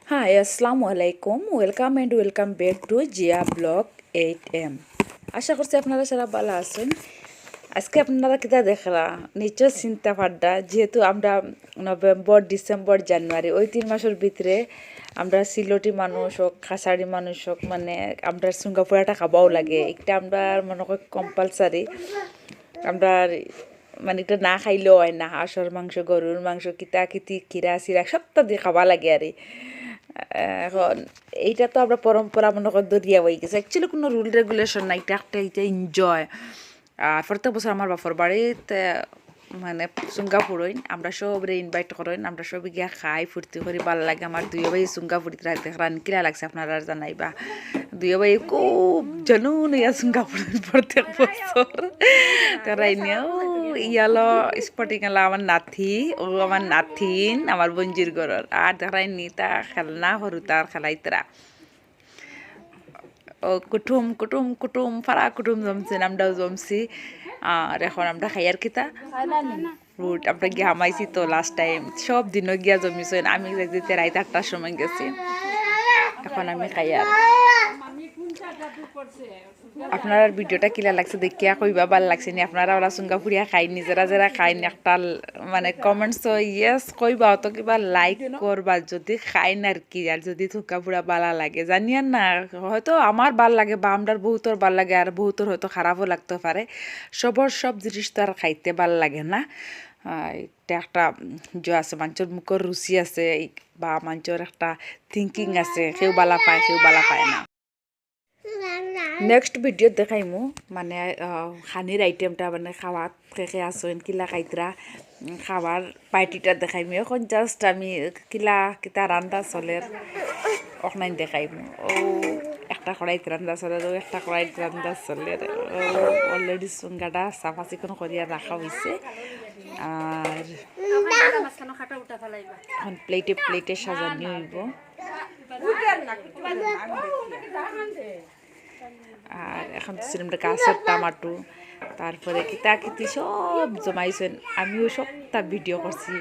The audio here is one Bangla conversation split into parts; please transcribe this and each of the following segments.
Hi, Assalamu alaikum. Welcome and welcome back to Jia Blog 8M. আশা করছি আপনারা সারা ভালো আছেন। আজকে আপনারা কিতা দেখরা নিশ্চয় চিন্তা পাড্ডা যেহেতু আমরা নভেম্বর ডিসেম্বর জানুয়ারি ওই 3 মাসের ভিতরে আমরা সিলটি মানুষ হোক খাসাড়ি মানুষ হোক মানে আমরা সিঙ্গাপুরাটা খাবাও লাগে একটা আমরা মনে করি কম্পালসারি আমরা মানে এটা না খাইলেও হয় না হাঁসের মাংস গরুর মাংস কিতা কিতি কিরা সিরা সবটা দিয়ে খাওয়া লাগে আর এখন এইটা তো আমরা পরম্পরা মনে করি দরিয়া হয়ে গেছে অ্যাকচুয়ালি কোনো রুল রেগুলেশন না এটা একটা এটা এনজয় আর প্রত্যেক বছর আমার বাপর বাড়িতে মানে সিঙ্গাপুরইন আমরা সবরে ইনভাইট করেন আমরা সবাই গিয়া খাই ফুর্তি করি ভালো লাগে আমার দুই ভাই সিঙ্গাপুরিতে রাখতে রান কিরা লাগছে আপনারা জানাইবা দুই ভাই খুব জানুন ইয়া সিঙ্গাপুরের প্রত্যেক বছর তারাই নিয়েও ইয়ালো স্পটিং এলা আমার নাথি ও আমার নাথিন আমার বঞ্জির ঘরের আর দেখাই নি তা খেলনা হরু তার খেলাইতরা ও কুটুম কুটুম কুটুম ফারা কুটুম জমছে আমরাও জমছি আর এখন আমরা খাইয়ার কিতা রুট আমরা গিয়া হামাইছি তো লাস্ট টাইম সব দিনও গিয়া জমিছেন আমি যেতে রাত 8টার সময় গেছি এখন আমি খাইয়ার আপনার ভিডিওটা কিলা লাগছে দেখিয়া কইবা ভাল লাগছে নি আপনারা ওরা সিঙ্গাপুরিয়া খাই নিজেরা যারা খাইন একটা মানে কমেন্টস ইয়েস কইবা তো কিবা লাইক করবা যদি খাইন আর কি আর যদি সিঙ্গাপুরা ভালো লাগে জানিয়েন না হয়তো আমার ভাল লাগে বা আমরার বহুতর ভাল লাগে আর বহুতর হয়তো খারাপও লাগতে পারে সবর সব জিনিস তো আর খাইতে ভাল লাগে না এটা একটা যে আছে মানুষের মুখের রুচি আছে বা মানুষের একটা থিঙ্কিং আছে কেউ বালা পায় কেউ বালা পায় না নেক্সট ভিডিও দেখাইমু মানে খানির আইটেমটা মানে খাওয়াত খেয়ে আসেন কিলা খাইতরা খাবার পার্টিটা দেখাইমু এখন জাস্ট আমি কিলা কিতা রান্দা চলের অখনাইন দেখাইমু ও একটা কড়াইত রান্দা চলের ও একটা কড়াইত রান্দা চলের অলরেডি চুঙ্গাটা চাফা চিকন করিয়া রাখা হয়েছে আর এখন প্লেটে প্লেটে সাজানি হইব আর এখন সিনেমাটা গাছের টমাটো তারপরে কিতা কিতি সব জমাইছেন আমিও সবটা ভিডিও করছি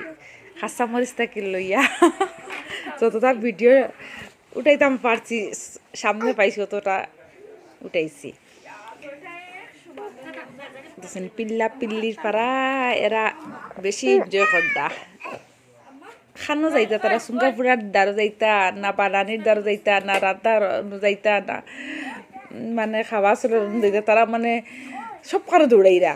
খাসা মরিচটা কি লইয়া যতটা ভিডিও উঠাইতাম পারছি সামনে পাইছি অতটা উঠাইছি পিল্লা পিল্লির পারা এরা বেশি এনজয় করদা খানো যাইতা তারা সিঙ্গাপুরার দ্বারা যাইতা না বানানির দ্বারা যাইতা না রান্নার যাইতা না মানে খাওয়া চলে দিতে তারা মানে সব কারো দৌড়াইরা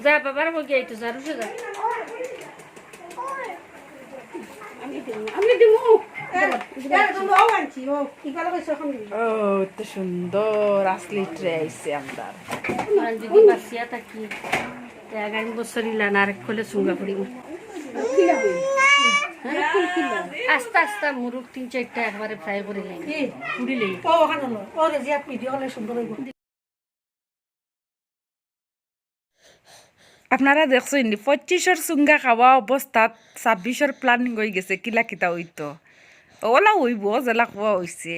যা বাবার বগে আইতো যা রুসে যা তো সুন্দর আসলি ট্রে আইছে আমরা যদি বাসিয়া থাকি আগামী বছর ইলান আর খোলে সিঙ্গাপুরি আস্তে আস্তে মুরুখ 3-4টা একবারে ফ্রাই করে পুড়িলে আপনারা দেখছেন 25-এর চুঙ্গা খাওয়া অবস্থাত 26-এর প্ল্যানিং হয়ে গেছে কিলা কিতা হইতো ওলা হইব জেলা খাওয়া হয়েছে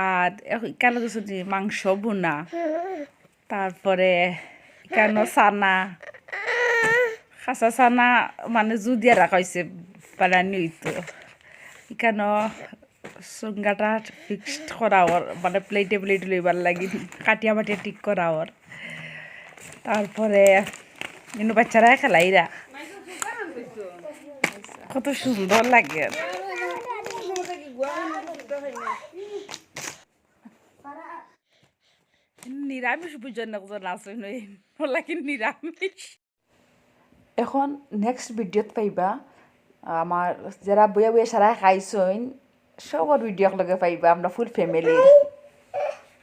আর কেন দেখছি মাংস বোনা তারপরে কেন চানা খাসা চানা মানে জু দিয়া রাখা হয়েছে বানানি হইতো কেন চুঙ্গাটা ফিক্সড করা ওর মানে প্লেটে প্লেটে লইবার লাগি কাটিয়া মাটিয়া ঠিক করা ওর তারপরে কিন্তু বাচ্চারা খেলাইরা কত সুন্দর লাগে নিরামিষ বুঝেন না কোথাও নাচই নই লাগে নিরামিষ এখন নেক্সট ভিডিওত পাইবা আমার যারা বইয়া বইয়া সারা খাইছইন সবর ভিডিও লগে পাইবা আমরা ফুল ফ্যামিলি